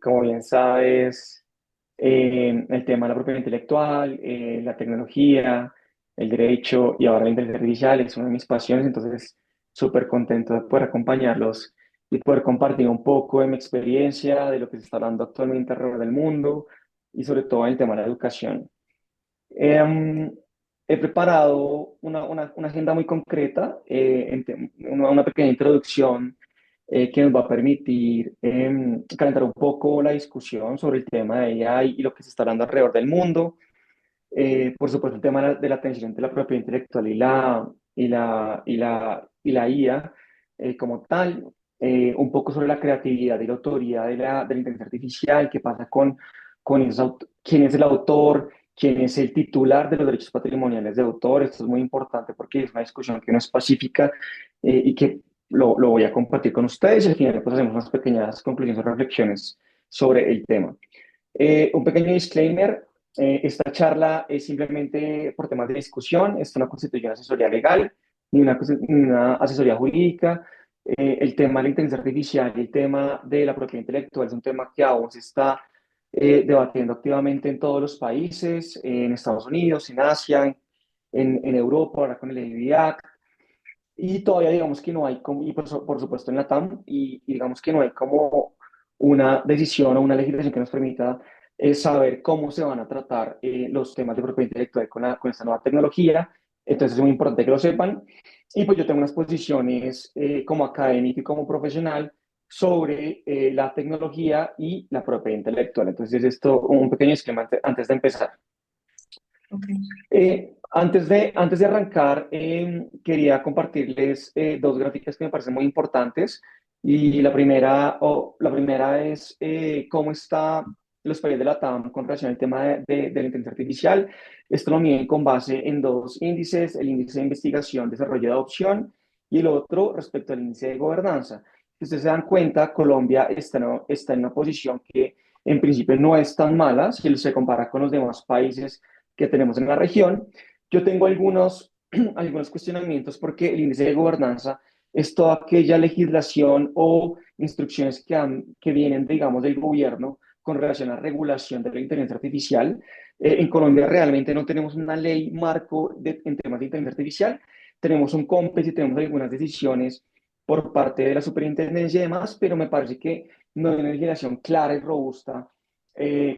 Como bien sabes, el tema de la propiedad intelectual, la tecnología, el derecho y ahora la inteligencia artificial es una de mis pasiones, entonces súper contento de poder acompañarlos y poder compartir un poco de mi experiencia, de lo que se está dando actualmente alrededor del mundo y sobre todo en el tema de la educación. Em, He preparado una agenda muy concreta, una pequeña introducción que nos va a permitir calentar un poco la discusión sobre el tema de AI y lo que se está dando alrededor del mundo. Por supuesto, el tema de la tensión entre la propiedad intelectual y la IA como tal. Un poco sobre la creatividad y la autoría de la inteligencia artificial, qué pasa con quién es el autor, quién es el titular de los derechos patrimoniales de autor. Esto es muy importante porque es una discusión que no es pacífica y que lo voy a compartir con ustedes y al final pues hacemos unas pequeñas conclusiones o reflexiones sobre el tema. Un pequeño disclaimer, esta charla es simplemente por temas de discusión, esto no constituye una asesoría legal ni una asesoría jurídica. El tema de la inteligencia artificial y el tema de la propiedad intelectual es un tema que aún se está debatiendo activamente en todos los países, en Estados Unidos, en Asia, en Europa, ahora con el ADI Act, y todavía digamos que no hay, como, y por supuesto en la TAM, y digamos que no hay como una decisión o una legislación que nos permita saber cómo se van a tratar los temas de propiedad intelectual con esta nueva tecnología. Entonces es muy importante que lo sepan. Y pues yo tengo unas posiciones como académico y como profesional sobre la tecnología y la propiedad intelectual. Entonces esto un pequeño esquema antes de empezar. Ok. Antes de arrancar, quería compartirles dos gráficas que me parecen muy importantes. Y la primera es cómo están los países de la TAM con relación al tema de la inteligencia artificial. Esto lo miden con base en dos índices, el índice de investigación, desarrollo y adopción y el otro respecto al índice de gobernanza. Si ustedes se dan cuenta, Colombia está en una posición que en principio no es tan mala si se compara con los demás países que tenemos en la región. Yo tengo algunos cuestionamientos porque el índice de gobernanza es toda aquella legislación o instrucciones que vienen, digamos, del gobierno con relación a regulación de la inteligencia artificial. En Colombia realmente no tenemos una ley marco en temas de inteligencia artificial. Tenemos un COMPES y tenemos algunas decisiones por parte de la superintendencia y demás, pero me parece que no hay una legislación clara y robusta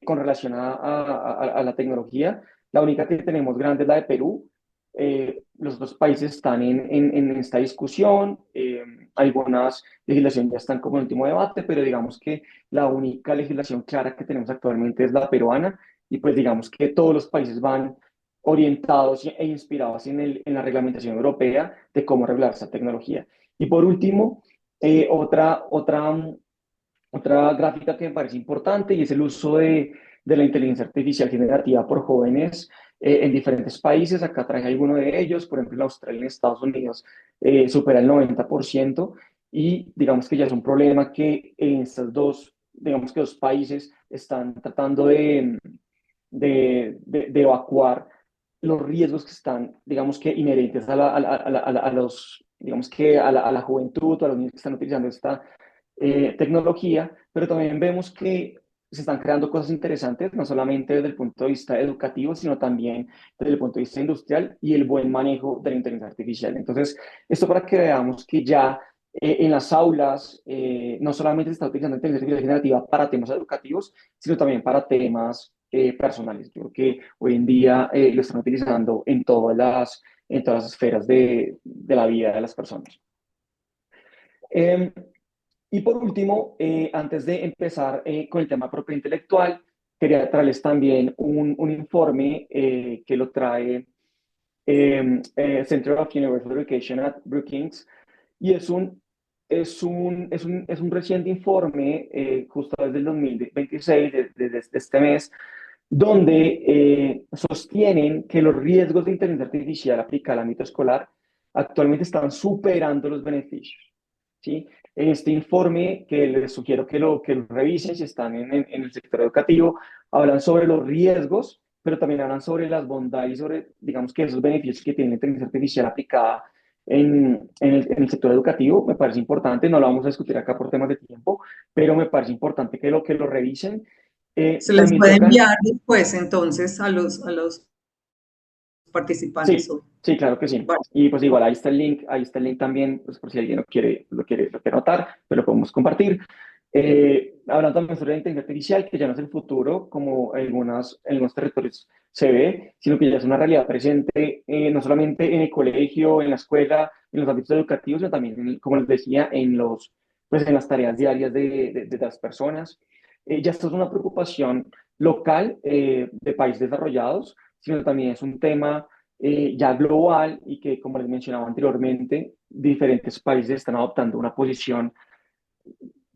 con relación a la tecnología. La única que tenemos grande es la de Perú. Los otros países están en esta discusión. Algunas legislaciones ya están como en el último debate, pero digamos que la única legislación clara que tenemos actualmente es la peruana y pues digamos que todos los países van orientados e inspirados en la reglamentación europea de cómo regular esta tecnología. Y por último, otra gráfica que me parece importante y es el uso de la inteligencia artificial generativa por jóvenes en diferentes países. Acá traje algunos de ellos, por ejemplo, en Australia y en Estados Unidos supera el 90% y digamos que ya es un problema que en estos digamos que dos países están tratando de evacuar los riesgos que están, digamos que inherentes a los, digamos que a la juventud o a los niños que están utilizando esta tecnología, pero también vemos que se están creando cosas interesantes, no solamente desde el punto de vista educativo, sino también desde el punto de vista industrial y el buen manejo de la inteligencia artificial. Entonces, esto para que veamos que ya en las aulas no solamente se está utilizando inteligencia artificial generativa para temas educativos, sino también para temas personales. Yo creo que hoy en día lo están utilizando en todas las esferas de la vida de las personas. Eh, y por último, antes de empezar con el tema de propiedad intelectual, quería traerles también un informe que lo trae Center of Universal Education at Brookings, y es un reciente informe, justo desde el 2026, desde este mes, donde sostienen que los riesgos de inteligencia artificial aplicada al ámbito escolar actualmente están superando los beneficios. ¿Sí? En este informe, que les sugiero que lo revisen si están en el sector educativo, hablan sobre los riesgos, pero también hablan sobre las bondades y sobre, digamos que esos beneficios que tiene la inteligencia artificial aplicada en el sector educativo, me parece importante, no lo vamos a discutir acá por temas de tiempo, pero me parece importante que lo revisen. Se les También puede tocan, enviar después entonces a los participantes sí, hoy. sí, claro que sí. Vale. Y pues igual ahí está el link también, pues por si alguien lo quiere anotar, pero lo podemos compartir. Hablando también sobre la inteligencia artificial, que ya no es el futuro, como en algunos territorios se ve, sino que ya es una realidad presente, no solamente en el colegio, en la escuela, en los ámbitos educativos, sino también, como les decía, pues en las tareas diarias de las personas. Ya esto es una preocupación local de países desarrollados, sino también es un tema ya global y que, como les mencionaba anteriormente, diferentes países están adoptando una posición,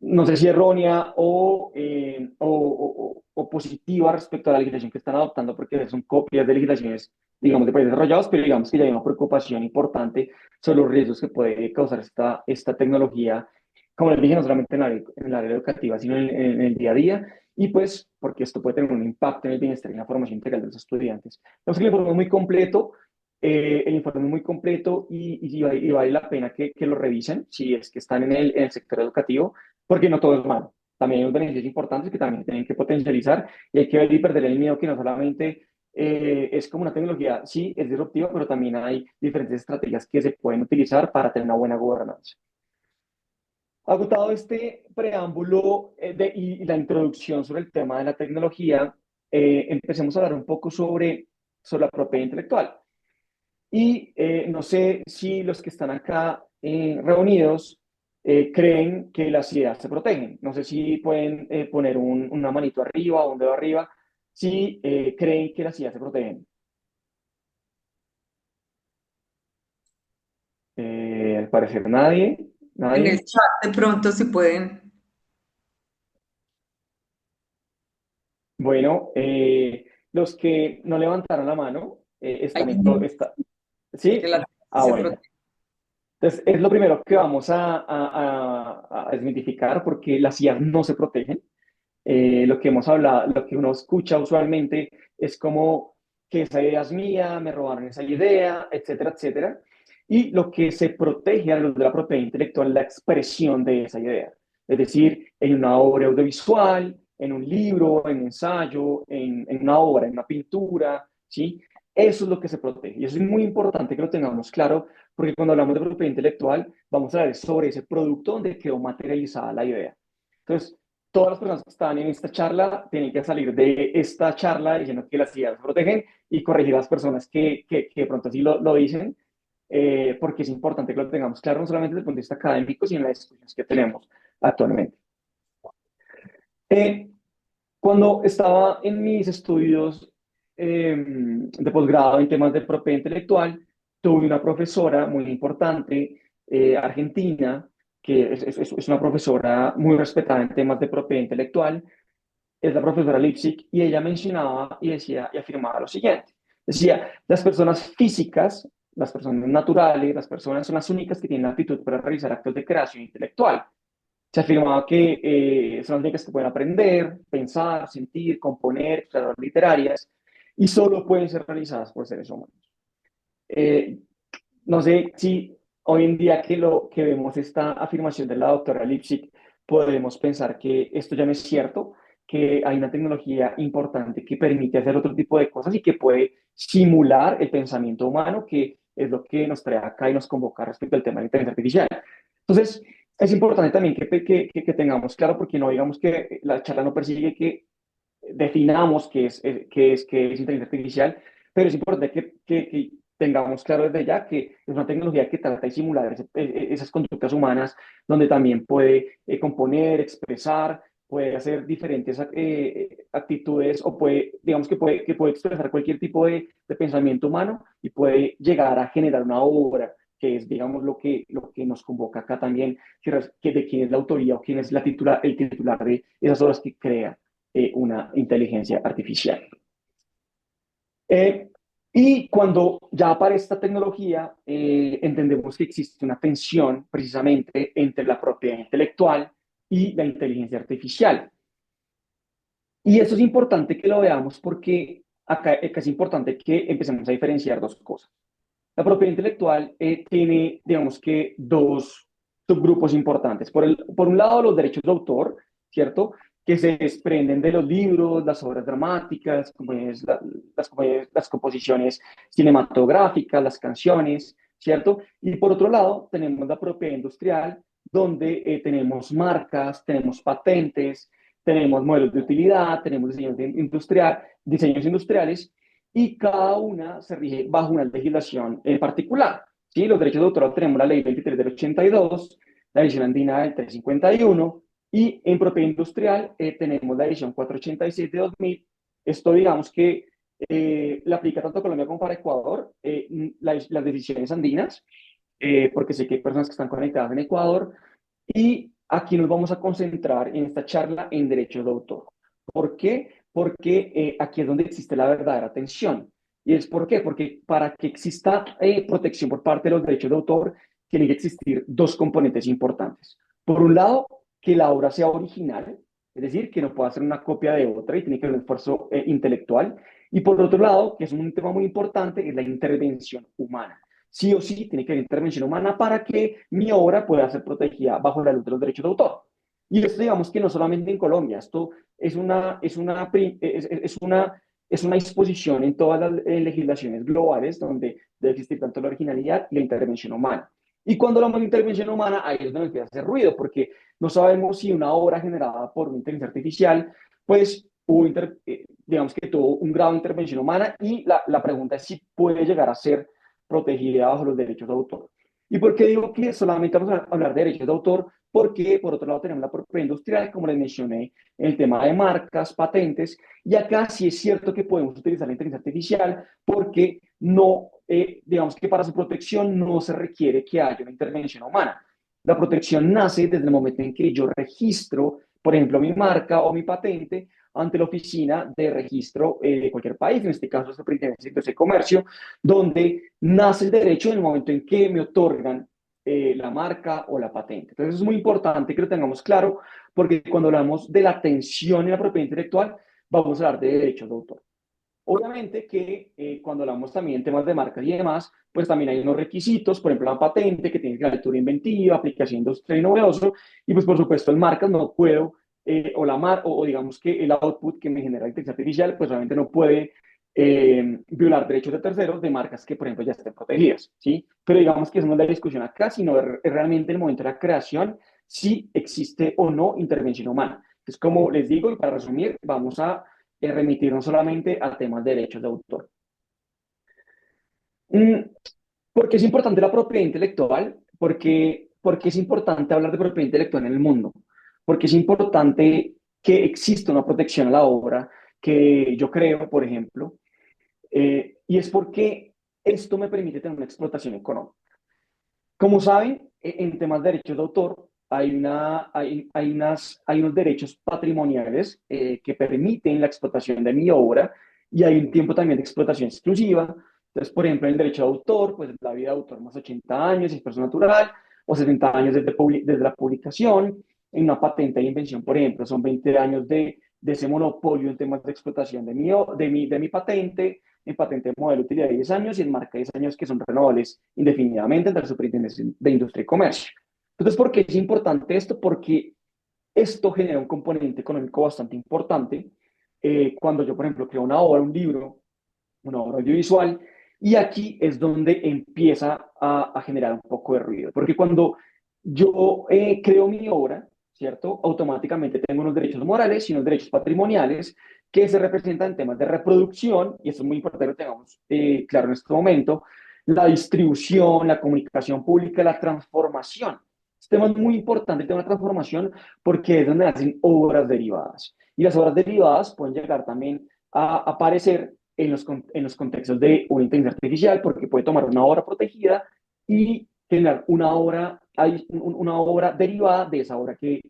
no sé si errónea o positiva respecto a la legislación que están adoptando, porque son copias de legislaciones, digamos, de países desarrollados, pero digamos que ya hay una preocupación importante sobre los riesgos que puede causar esta tecnología, como les dije, no solamente en el área educativa, sino en el día a día, y pues porque esto puede tener un impacto en el bienestar y en la formación integral de los estudiantes. Entonces, el informe es muy completo y vale la pena que lo revisen si es que están en el sector educativo porque no todo es malo. También hay unos beneficios importantes que también tienen que potencializar y hay que ver y perder el miedo que no solamente es como una tecnología, sí, es disruptiva, pero también hay diferentes estrategias que se pueden utilizar para tener una buena gobernanza. Agotado este preámbulo y la introducción sobre el tema de la tecnología, empecemos a hablar un poco sobre la propiedad intelectual. Y no sé si los que están acá reunidos creen que las ideas se protegen. No sé si pueden poner una manito arriba o un dedo arriba si creen que las ideas se protegen. Al parecer nadie, En el nadie. chat de pronto si pueden, Bueno, los que no levantaron la mano hay están en todo. uno que ¿Sí? la Ah, se bueno. protege. Entonces, es lo primero que vamos a desmitificar porque las IAs no se protegen. Lo que hemos hablado, lo que uno escucha usualmente es como que esa idea es mía, me robaron esa idea, etcétera, etcétera. Y lo que se protege a los de la propiedad intelectual es la expresión de esa idea. Es decir, en una obra audiovisual, en un libro, en un ensayo, en una obra, en una pintura, ¿sí? Eso es lo que se protege. Y eso es muy importante que lo tengamos claro, porque cuando hablamos de propiedad intelectual, vamos a hablar sobre ese producto donde quedó materializada la idea. Entonces, todas las personas que están en esta charla tienen que salir de esta charla diciendo que las ideas se protegen y corregir a las personas que de pronto sí lo dicen, porque es importante que lo tengamos claro, no solamente desde el punto de vista académico, sino en las discusiones que tenemos actualmente. Eh, Cuando estaba en mis estudios de posgrado en temas de propiedad intelectual, tuve una profesora muy importante, argentina, que es una profesora muy respetada en temas de propiedad intelectual, es la profesora Lipsic, y ella mencionaba y decía y afirmaba lo siguiente. Decía, las personas físicas, las personas naturales, las personas son las únicas que tienen la aptitud para realizar actos de creación intelectual. Se afirmaba que son las únicas que pueden aprender, pensar, sentir, componer, expresar literarias, y solo pueden ser realizadas por seres humanos. Eh, no sé si hoy en día que vemos esta afirmación de la doctora Lipsic, podemos pensar que esto ya no es cierto, que hay una tecnología importante que permite hacer otro tipo de cosas y que puede simular el pensamiento humano, que es lo que nos trae acá y nos convoca respecto al tema de la inteligencia artificial. Entonces, es importante también que tengamos claro, porque no digamos que la charla no persigue que definamos qué es inteligencia artificial, pero es importante que tengamos claro desde ya que es una tecnología que trata de simular esas conductas humanas, donde también puede componer, expresar, puede hacer diferentes actitudes o puede, digamos que puede expresar cualquier tipo de pensamiento humano y puede llegar a generar una obra que es, digamos, lo que nos convoca acá también, que de quién es la autoría o quién es el titular de esas obras que crea una inteligencia artificial. Eh, y cuando ya aparece esta tecnología, entendemos que existe una tensión precisamente entre la propiedad intelectual y la inteligencia artificial. Y eso es importante que lo veamos porque acá es importante que empecemos a diferenciar dos cosas. La propiedad intelectual tiene, digamos que, dos subgrupos importantes. Por un lado, los derechos de autor, ¿cierto? Que se desprenden de los libros, las obras dramáticas, como es las composiciones cinematográficas, las canciones, ¿cierto? Y por otro lado, tenemos la propiedad industrial, donde tenemos marcas, tenemos patentes, tenemos modelos de utilidad, tenemos diseños industriales, y cada una se rige bajo una legislación en particular. ¿Sí? Los derechos de autor tenemos la ley 23 del 82, la edición andina del 351, y en propiedad industrial tenemos la edición 486 de 2000. Esto digamos que la aplica tanto a Colombia como para Ecuador, las decisiones andinas, porque sé que hay personas que están conectadas en Ecuador, y aquí nos vamos a concentrar en esta charla en derechos de autor. ¿Por qué? Porque aquí es donde existe la verdadera tensión. ¿Y es por qué? Porque para que exista protección por parte de los derechos de autor, tienen que existir dos componentes importantes. Por un lado, que la obra sea original, es decir, que no pueda ser una copia de otra y tiene que haber un esfuerzo intelectual. Y por otro lado, que es un tema muy importante, es la intervención humana. Sí o sí tiene que haber intervención humana para que mi obra pueda ser protegida bajo la luz de los derechos de autor. Y esto digamos que no solamente en Colombia, esto es una disposición en todas las legislaciones globales donde debe existir tanto la originalidad y la intervención humana. Y cuando hablamos de intervención humana, ahí es donde empieza a hacer ruido, porque no sabemos si una obra generada por una inteligencia artificial, pues digamos que tuvo un grado de intervención humana, y la pregunta es si puede llegar a ser protegida bajo los derechos de autor. ¿Y por qué digo que solamente vamos a hablar de derechos de autor? Porque por otro lado tenemos la propiedad industrial, como les mencioné, el tema de marcas, patentes, y acá sí es cierto que podemos utilizar la inteligencia artificial porque no, digamos que para su protección no se requiere que haya una intervención humana. La protección nace desde el momento en que yo registro, por ejemplo, mi marca o mi patente ante la oficina de registro de cualquier país, en este caso, la Superintendencia de Comercio, donde nace el derecho en el momento en que me otorgan la marca o la patente. Entonces es muy importante que lo tengamos claro, porque cuando hablamos de la atención en la propiedad intelectual, vamos a hablar de derechos de autor. Obviamente que cuando hablamos también de temas de marcas y demás, pues también hay unos requisitos, por ejemplo, la patente que tiene que ser altura inventiva, aplicación industrial y novedoso, y pues por supuesto en marcas no puedo, o digamos que el output que me genera la inteligencia artificial, pues realmente no puede violar derechos de terceros de marcas que, por ejemplo, ya estén protegidas, ¿sí? Pero digamos que eso no es la discusión acá, sino es realmente el momento de la creación, si existe o no intervención humana. Entonces, como les digo, y para resumir, vamos a remitirnos solamente a temas de derechos de autor. ¿Por qué es importante la propiedad intelectual? Porque es importante hablar de propiedad intelectual en el mundo. Porque es importante que exista una protección a la obra que yo creo, por ejemplo, y es porque esto me permite tener una explotación económica. Como saben, en temas de derechos de autor hay unos derechos patrimoniales que permiten la explotación de mi obra, y hay un tiempo también de explotación exclusiva. Entonces, por ejemplo, en el derecho de autor, pues la vida de autor más 80 años si es persona natural, o 70 años desde la publicación. En una patente de invención, por ejemplo, son 20 años de ese monopolio en temas de explotación de mi patente. En patente de modelo de utilidad 10 años, y en marca 10 años, que son renovables indefinidamente entre la Superintendencia de Industria y Comercio. Entonces, ¿por qué es importante esto? Porque esto genera un componente económico bastante importante cuando yo, por ejemplo, creo una obra, un libro, una obra audiovisual, y aquí es donde empieza a generar un poco de ruido, porque cuando yo creo mi obra, ¿cierto? Automáticamente tengo unos derechos morales y unos derechos patrimoniales que se representan en temas de reproducción, y eso es muy importante que lo tengamos claro en este momento, la distribución, la comunicación pública, la transformación. Este tema es muy importante, el tema de la transformación, porque es donde nacen obras derivadas. Y las obras derivadas pueden llegar también a aparecer en los contextos de una inteligencia artificial, porque puede tomar una obra protegida y generar una obra derivada de esa obra que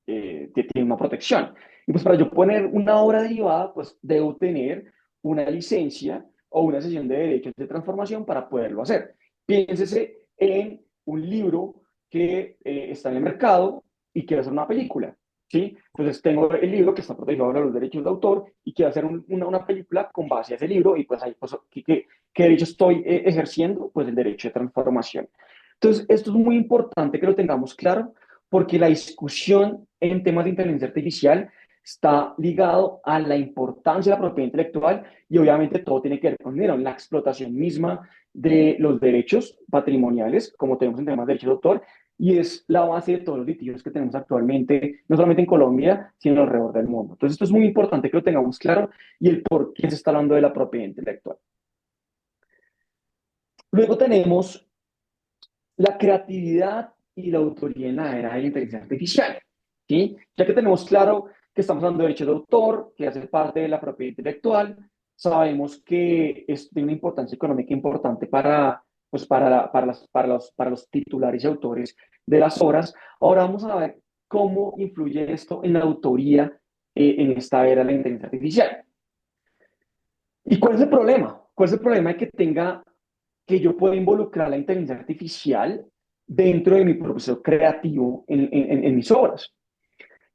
tiene una protección. Y pues para yo poner una obra derivada, pues debo tener una licencia o una cesión de derechos de transformación para poderlo hacer. Piénsese en un libro que está en el mercado y quiere hacer una película. ¿sí? Entonces tengo el libro que está protegido ahora los derechos de autor y quiero hacer una película con base a ese libro y pues ahí, pues, ¿qué derecho estoy ejerciendo? Pues el derecho de transformación. Entonces, esto es muy importante que lo tengamos claro porque la discusión en temas de inteligencia artificial está ligado a la importancia de la propiedad intelectual y obviamente todo tiene que ver con dinero, la explotación misma de los derechos patrimoniales, como tenemos en temas de derechos de autor, y es la base de todos los litigios que tenemos actualmente, no solamente en Colombia, sino alrededor del mundo. Entonces, esto es muy importante que lo tengamos claro y el por qué se está hablando de la propiedad intelectual. Luego tenemos la creatividad y la autoría en la era de la inteligencia artificial, ¿sí? Ya que tenemos claro que estamos hablando de derechos de autor, que hace parte de la propiedad intelectual, sabemos que esto tiene una importancia económica importante para, pues para los titulares y autores de las obras. Ahora vamos a ver cómo influye esto en la autoría en esta era de la inteligencia artificial. ¿Y cuál es el problema? ¿Cuál es el problema de que yo pueda involucrar la inteligencia artificial dentro de mi proceso creativo en mis obras?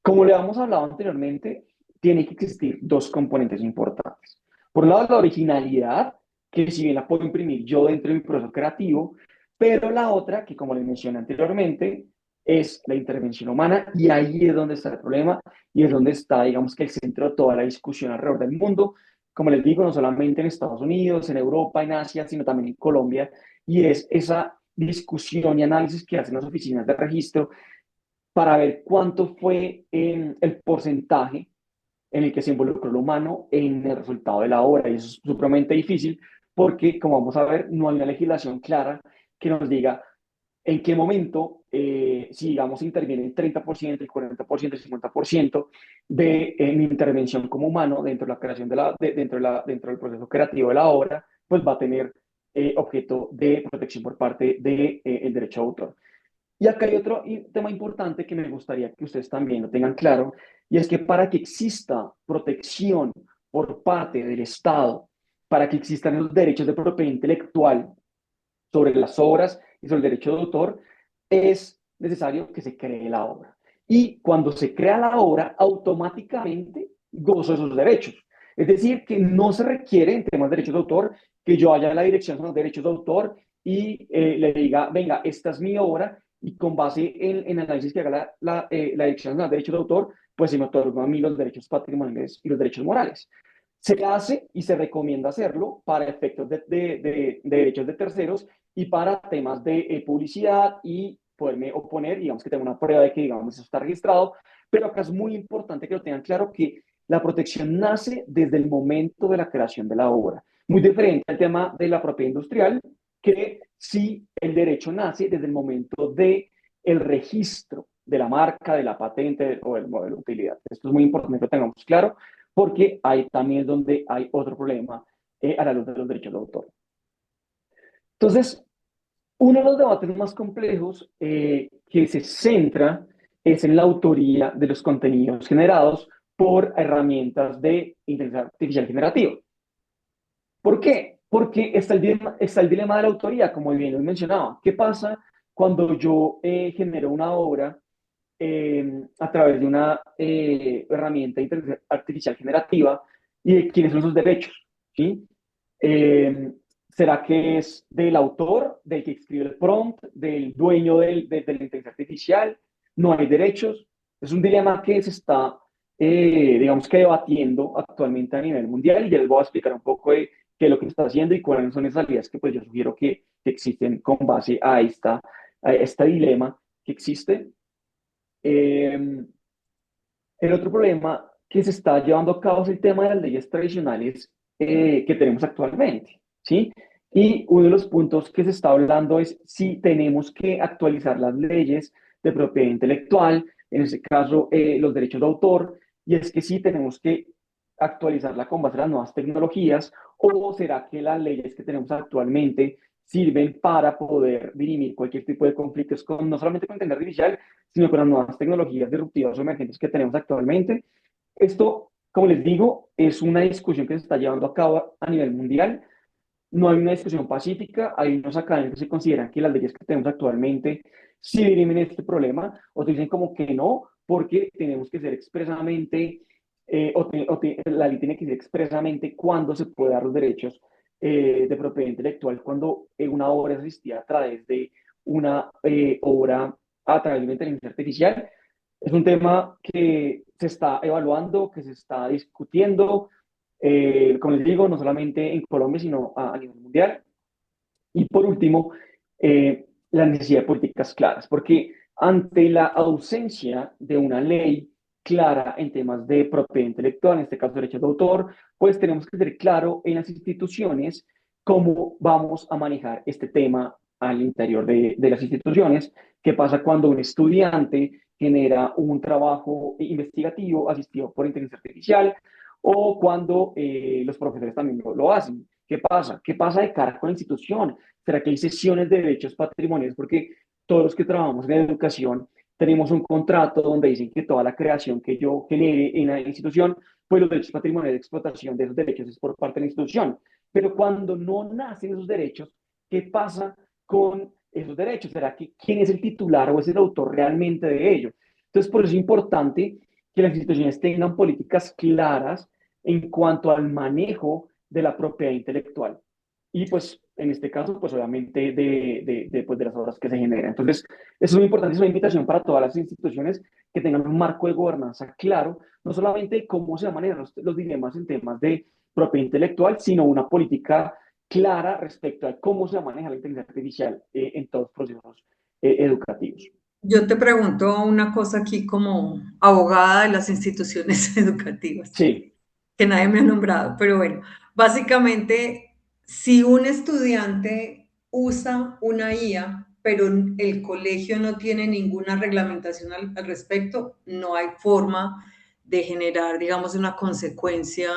Como le hemos hablado anteriormente, tiene que existir dos componentes importantes. Por un lado, la originalidad, que si bien la puedo imprimir yo dentro de mi proceso creativo, pero la otra, que como les mencioné anteriormente, es la intervención humana y ahí es donde está el problema y es donde está, digamos que el centro de toda la discusión alrededor del mundo, como les digo, no solamente en Estados Unidos, en Europa, en Asia, sino también en Colombia, y es esa discusión y análisis que hacen las oficinas de registro para ver cuánto fue el porcentaje en el que se involucró el humano en el resultado de la obra. Y eso es supremamente difícil porque, como vamos a ver, no hay una legislación clara que nos diga en qué momento, si digamos interviene el 30%, el 40%, el 50% de mi intervención como humano dentro de la creación dentro del proceso creativo de la obra, pues va a tener objeto de protección por parte del derecho de autor. Y acá hay otro tema importante que me gustaría que ustedes también lo tengan claro, y es que para que exista protección por parte del Estado, para que existan los derechos de propiedad intelectual sobre las obras y sobre el derecho de autor, es necesario que se cree la obra. Y cuando se crea la obra, automáticamente gozo esos derechos. Es decir, que no se requiere en temas de derechos de autor que yo vaya a la dirección de los derechos de autor y le diga, venga, esta es mi obra y con base en análisis que haga la dirección de los derechos de autor, pues se me otorgan a mí los derechos patrimoniales y los derechos morales. Se hace y se recomienda hacerlo para efectos de derechos de terceros y para temas de publicidad y poderme oponer, digamos que tengo una prueba de que, digamos, eso está registrado, pero acá es muy importante que lo tengan claro que la protección nace desde el momento de la creación de la obra. Muy diferente al tema de la propiedad industrial, que sí el derecho nace desde el momento de el registro de la marca, de la patente o del modelo de utilidad. Esto es muy importante que lo tengamos claro, porque ahí también es donde hay otro problema a la luz de los derechos de autor. Entonces, uno de los debates más complejos que se centra es en la autoría de los contenidos generados por herramientas de inteligencia artificial generativa. ¿Por qué? Porque está el dilema de la autoría, como bien lo mencionaba. ¿Qué pasa cuando yo genero una obra a través de una herramienta de inteligencia artificial generativa y de quiénes son sus derechos? ¿Sí? Eh, ¿Será que es del autor, del que escribe el prompt, del dueño de la inteligencia artificial? No hay derechos. Es un dilema que se está, digamos que debatiendo actualmente a nivel mundial y ya les voy a explicar un poco de qué es lo que se está haciendo y cuáles son esas salidas que pues yo sugiero que existen con base a este dilema que existe. Eh, el otro problema que se está llevando a cabo es el tema de las leyes tradicionales que tenemos actualmente, ¿sí? Y uno de los puntos que se está hablando es si tenemos que actualizar las leyes de propiedad intelectual, en este caso los derechos de autor, y es que sí tenemos que actualizarla con base a las nuevas tecnologías, o será que las leyes que tenemos actualmente sirven para poder dirimir cualquier tipo de conflictos con, no solamente con inteligencia artificial, sino con las nuevas tecnologías disruptivas o emergentes que tenemos actualmente. Esto, como les digo, es una discusión que se está llevando a cabo a nivel mundial. No hay una discusión pacífica. Hay unos académicos que consideran que las leyes que tenemos actualmente sí dirimen este problema. Otros dicen como que no, porque tenemos que ser expresamente, la ley tiene que ser expresamente cuándo se puede dar los derechos de propiedad intelectual, cuando una obra es asistida a través de una obra a través de una inteligencia artificial. Es un tema que se está evaluando, que se está discutiendo, como les digo, no solamente en Colombia, sino a nivel mundial. Y por último, la necesidad de políticas claras, porque ante la ausencia de una ley clara en temas de propiedad intelectual, en este caso derechos de autor, pues tenemos que ser claro en las instituciones cómo vamos a manejar este tema al interior de las instituciones. ¿Qué pasa cuando un estudiante genera un trabajo investigativo asistido por inteligencia artificial o cuando los profesores también lo hacen? ¿Qué pasa? ¿Qué pasa de cara con la institución? ¿Será que hay sesiones de derechos patrimoniales? Porque todos los que trabajamos en educación tenemos un contrato donde dicen que toda la creación que yo genere en la institución, pues los derechos patrimoniales de explotación de esos derechos es por parte de la institución. Pero cuando no nacen esos derechos, ¿qué pasa con esos derechos? ¿Será que quién es el titular o es el autor realmente de ello? Entonces, por eso es importante que las instituciones tengan políticas claras en cuanto al manejo de la propiedad intelectual. Y pues en este caso, pues obviamente pues, de las obras que se generan. Entonces, eso es muy importante, es una invitación para todas las instituciones que tengan un marco de gobernanza claro, no solamente cómo se van a manejar los dilemas en temas de propiedad intelectual, sino una política clara respecto a cómo se va a manejar la inteligencia artificial en todos los procesos educativos. Yo te pregunto una cosa aquí como abogada de las instituciones educativas, Sí, que nadie me ha nombrado, pero bueno, básicamente, si un estudiante usa una IA, pero el colegio no tiene ninguna reglamentación al respecto, no hay forma de generar, digamos, una consecuencia,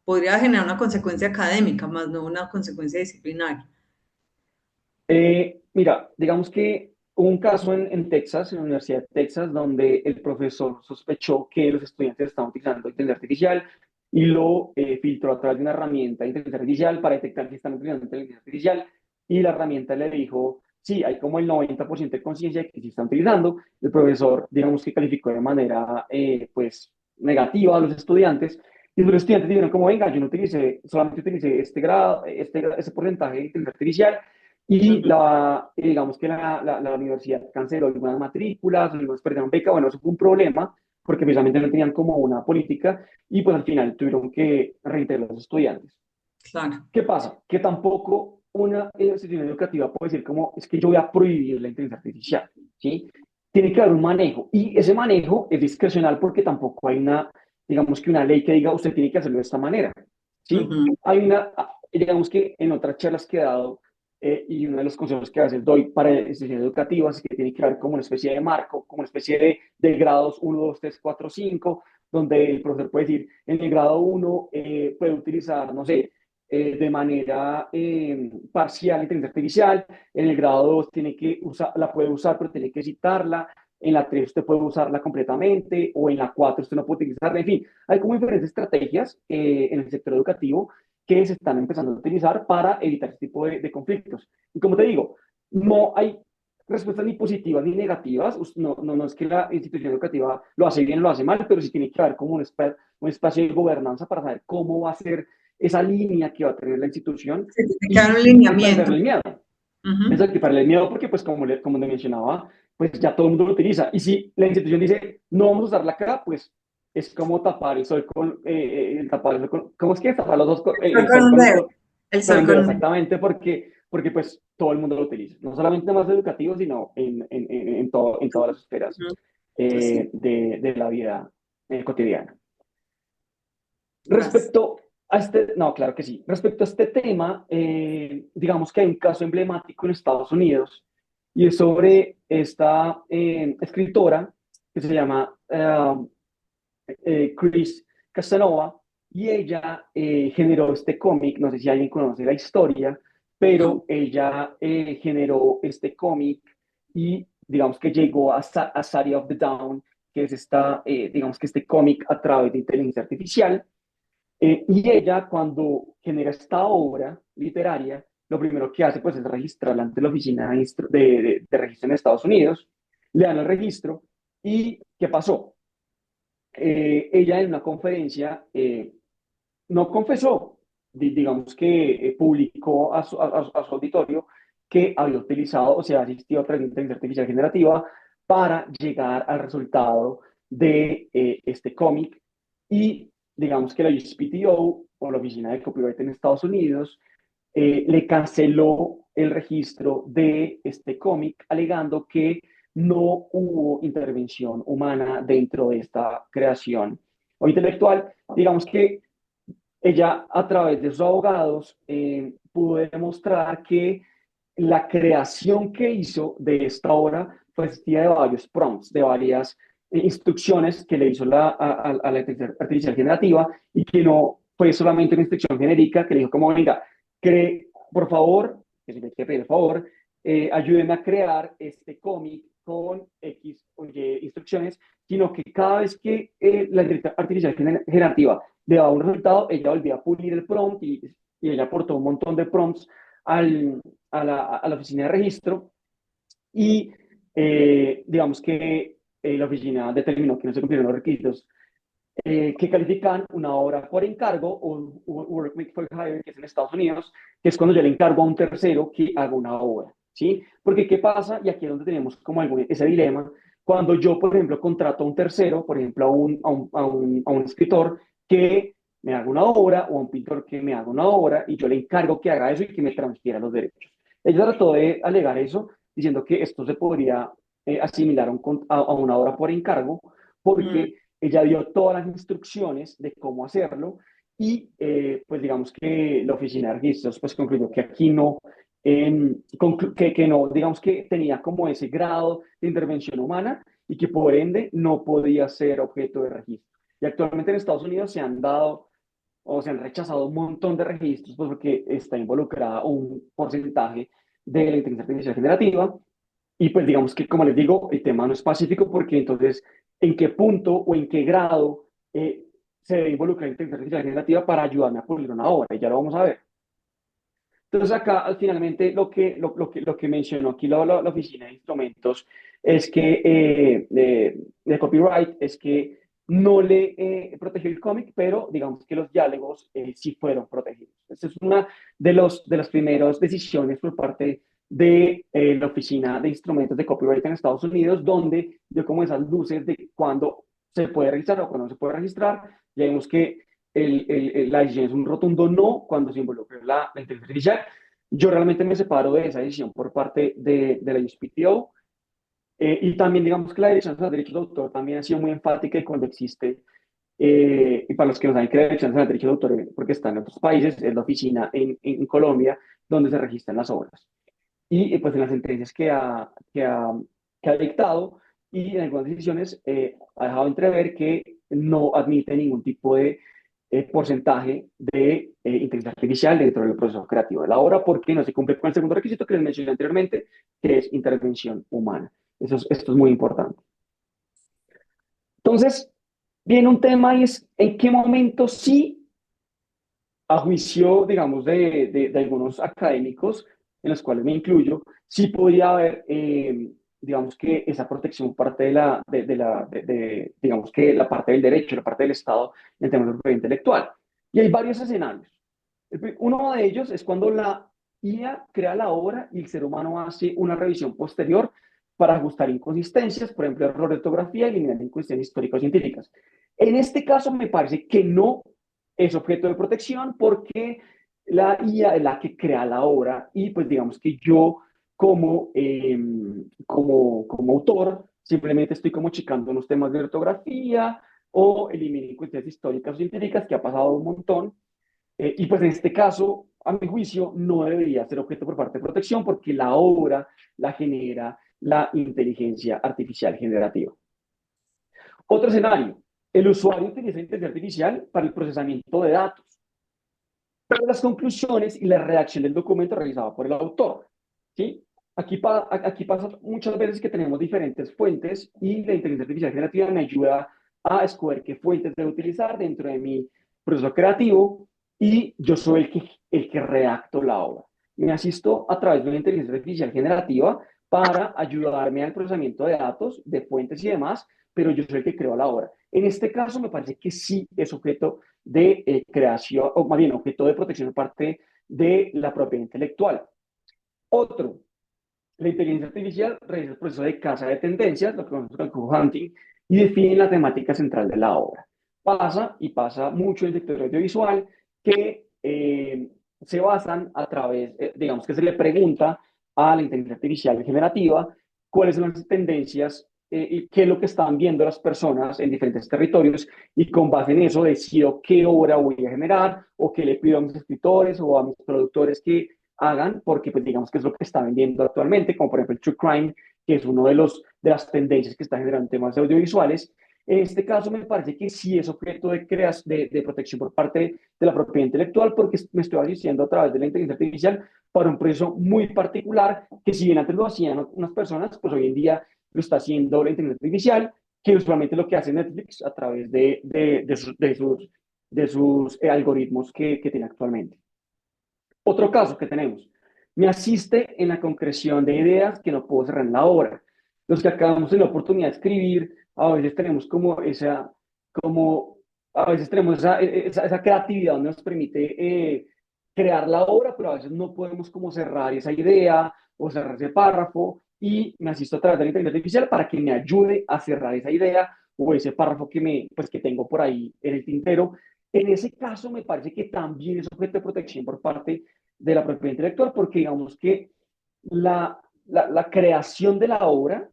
podría generar una consecuencia académica, más no una consecuencia disciplinaria. Mira, digamos que hubo un caso en Texas, en la Universidad de Texas, donde el profesor sospechó que los estudiantes estaban utilizando inteligencia artificial y lo filtró a través de una herramienta de inteligencia artificial para detectar que están utilizando inteligencia artificial y la herramienta le dijo, sí, hay como el 90% de conciencia de que sí están utilizando. El profesor, digamos que calificó de manera, pues, negativa a los estudiantes y los estudiantes dijeron como, venga, yo no utilicé, solamente utilicé este grado, este porcentaje de inteligencia artificial y Ujú. digamos que la universidad canceló algunas matrículas, algunos perdieron beca, bueno, eso fue un problema, porque precisamente no tenían como una política, y pues al final tuvieron que reintegrar a los estudiantes. Claro. ¿Qué pasa? Que tampoco una institución educativa puede decir como, es que yo voy a prohibir la inteligencia artificial, ¿sí? Tiene que haber un manejo, y ese manejo es discrecional porque tampoco hay una, digamos que una ley que diga, usted tiene que hacerlo de esta manera, ¿sí? Ujú. Hay una, digamos que en otras charlas que he dado, y uno de los consejos que a veces doy para instituciones educativas es que tiene que haber como una especie de marco, como una especie de grados 1, 2, 3, 4, 5, donde el profesor puede decir, en el grado 1 puede utilizar, no sé, de manera parcial inteligencia artificial, en el grado 2 tiene que usar, la puede usar, pero tiene que citarla, en la 3 usted puede usarla completamente, o en la 4 usted no puede utilizarla, en fin, hay como diferentes estrategias en el sector educativo que se están empezando a utilizar para evitar este tipo de conflictos. Y como te digo, no hay respuestas ni positivas ni negativas, no es que la institución educativa lo hace bien o lo hace mal, pero sí tiene que haber como un espacio de gobernanza para saber cómo va a ser esa línea que va a tener la institución Se tiene que dar un y lineamiento. perderle el miedo. Ujú. Exacto, y perderle el miedo porque, pues, como le mencionaba, pues ya todo el mundo lo utiliza. Y si la institución dice, no vamos a usarla acá, pues es como tapar el sol con, tapar el sol con, ¿cómo es que? Tapar los dos, El el sol sol con un dedo. El con sol un dedo, con un dedo. exactamente, porque pues todo el mundo lo utiliza. No solamente en temas educativos, sino en todas las esferas Ujú. Así, de la vida cotidiana. gracias. Respecto a este, no, claro que sí. Respecto a este tema, digamos que hay un caso emblemático en Estados Unidos y es sobre esta escritora que se llama Chris Casanova y ella generó este cómic, no sé si alguien conoce la historia, No. pero ella generó este cómic y digamos que llegó a City of the Down, que es esta, digamos que este cómic a través de inteligencia artificial. Y ella, cuando genera esta obra literaria, lo primero que hace pues, es registrarla ante la oficina de registro en Estados Unidos, le dan el registro ¿Y qué pasó? Ella en una conferencia no confesó, digamos que publicó a su auditorio que había utilizado, o sea, asistió a través de inteligencia artificial generativa para llegar al resultado de este cómic y digamos que la USPTO o la Oficina de Copyright en Estados Unidos le canceló el registro de este cómic alegando que no hubo intervención humana dentro de esta creación o intelectual. Digamos que ella a través de sus abogados pudo demostrar que la creación que hizo de esta obra fue asistida de varios prompts, de varias instrucciones que le hizo a la inteligencia artificial generativa y que no fue solamente una instrucción genérica que le dijo como, venga, por favor, que si me quiere pedir el favor, ayúdenme a crear este cómic con X o Y instrucciones, sino que cada vez que la inteligencia artificial generativa le daba un resultado, ella volvía a pulir el prompt y ella aportó un montón de prompts al, a la oficina de registro y digamos que la oficina determinó que no se cumplieron los requisitos que califican una obra por encargo o work made for hire, que es en Estados Unidos, que es cuando yo le encargo a un tercero que haga una obra, ¿sí? Porque ¿qué pasa? Y aquí es donde tenemos como ese dilema. Cuando yo, por ejemplo, contrato a un tercero, por ejemplo, a un escritor que me haga una obra o a un pintor que me haga una obra y yo le encargo que haga eso y que me transfiera los derechos. Ella trató de alegar eso, diciendo que esto se podría asimilar a una obra por encargo, Mm. porque ella dio todas las instrucciones de cómo hacerlo y pues digamos que la oficina de registros pues concluyó que aquí no, que no, digamos que tenía como ese grado de intervención humana y que por ende no podía ser objeto de registro. Y actualmente en Estados Unidos se han dado o se han rechazado un montón de registros pues, porque está involucrada un porcentaje de la inteligencia artificial generativa y pues digamos que, como les digo, el tema no es pacífico porque entonces, ¿en qué punto o en qué grado se debe involucrar la inteligencia artificial generativa para ayudarme a pulir una obra? Y ya lo vamos a ver. Entonces acá, finalmente, lo que mencionó aquí la oficina de instrumentos es que, de copyright, es que no le protegió el cómic, pero digamos que los diálogos sí fueron protegidos. Esa es una de las primeras decisiones por parte de la oficina de instrumentos de copyright en Estados Unidos, donde dio como esas luces de cuándo se puede registrar o cuándo no se puede registrar. Ya vimos que la decisión es un rotundo no cuando se involucra la inteligencia artificial. Yo realmente me separo de esa decisión por parte de la USPTO y también digamos que la Dirección de los Derechos de Autor también ha sido muy enfática y cuando existe, y para los que no saben que la Dirección de los Derechos de Autor, porque está en otros países, es la oficina en Colombia donde se registran las obras. Y pues en las sentencias que ha dictado y en algunas decisiones ha dejado entrever que no admite ningún tipo de porcentaje de inteligencia artificial dentro del proceso creativo de la obra porque no se cumple con el segundo requisito que les mencioné anteriormente, que es intervención humana. Esto es muy importante. Entonces, viene un tema y es en qué momento sí, a juicio, digamos, de algunos académicos, en los cuales me incluyo, sí podría haber, digamos, que esa protección parte digamos, que la parte del derecho, la parte del Estado en temas de propiedad intelectual. Y hay varios escenarios. Uno de ellos es cuando la IA crea la obra y el ser humano hace una revisión posterior para ajustar inconsistencias, por ejemplo, error de ortografía y eliminar inconsistencias históricas-científicas. En este caso, me parece que no es objeto de protección porque la IA es la que crea la obra y pues digamos que yo como autor simplemente estoy como checando unos temas de ortografía o eliminar inconsistencias históricas o científicas que ha pasado un montón y pues en este caso, a mi juicio, no debería ser objeto por parte de protección porque la obra la genera la inteligencia artificial generativa. Otro escenario, el usuario utiliza inteligencia artificial para el procesamiento de datos, pero las conclusiones y la redacción del documento realizada por el autor. ¿Sí? Aquí pasa muchas veces que tenemos diferentes fuentes y la inteligencia artificial generativa me ayuda a escoger qué fuentes debo utilizar dentro de mi proceso creativo y yo soy el que redacto la obra. Me asisto a través de una inteligencia artificial generativa para ayudarme al procesamiento de datos, de fuentes y demás, pero yo soy el que creo la obra. En este caso me parece que sí es objeto de creación, o más bien objeto de protección por parte de la propiedad intelectual. Otro, la inteligencia artificial realiza el proceso de caza de tendencias, lo que conocemos como hunting, y define la temática central de la obra. Pasa, y pasa mucho en el sector audiovisual, que se basan a través, digamos que se le pregunta a la inteligencia artificial generativa cuáles son las tendencias y qué es lo que están viendo las personas en diferentes territorios, y con base en eso decido qué obra voy a generar o qué le pido a mis escritores o a mis productores que hagan, porque pues digamos que es lo que está vendiendo actualmente, como por ejemplo el True Crime, que es uno de las tendencias que está generando temas audiovisuales. En este caso me parece que sí es objeto de protección por parte de la propiedad intelectual, porque me estoy asistiendo a través de la inteligencia artificial para un proceso muy particular, que si bien antes lo hacían unas personas, pues hoy en día lo está haciendo la inteligencia artificial, que usualmente lo que hace Netflix a través de sus algoritmos que tiene actualmente. Otro caso que tenemos, me asiste en la concreción de ideas que no puedo cerrar en la obra. Los que acabamos en la oportunidad de escribir, a veces tenemos como, a veces tenemos esa creatividad donde nos permite crear la obra, pero a veces no podemos como cerrar esa idea o cerrar ese párrafo, y me asisto a través de la inteligencia artificial para que me ayude a cerrar esa idea o ese párrafo pues, que tengo por ahí en el tintero. En ese caso, me parece que también es objeto de protección por parte de la propiedad intelectual, porque digamos que la creación de la obra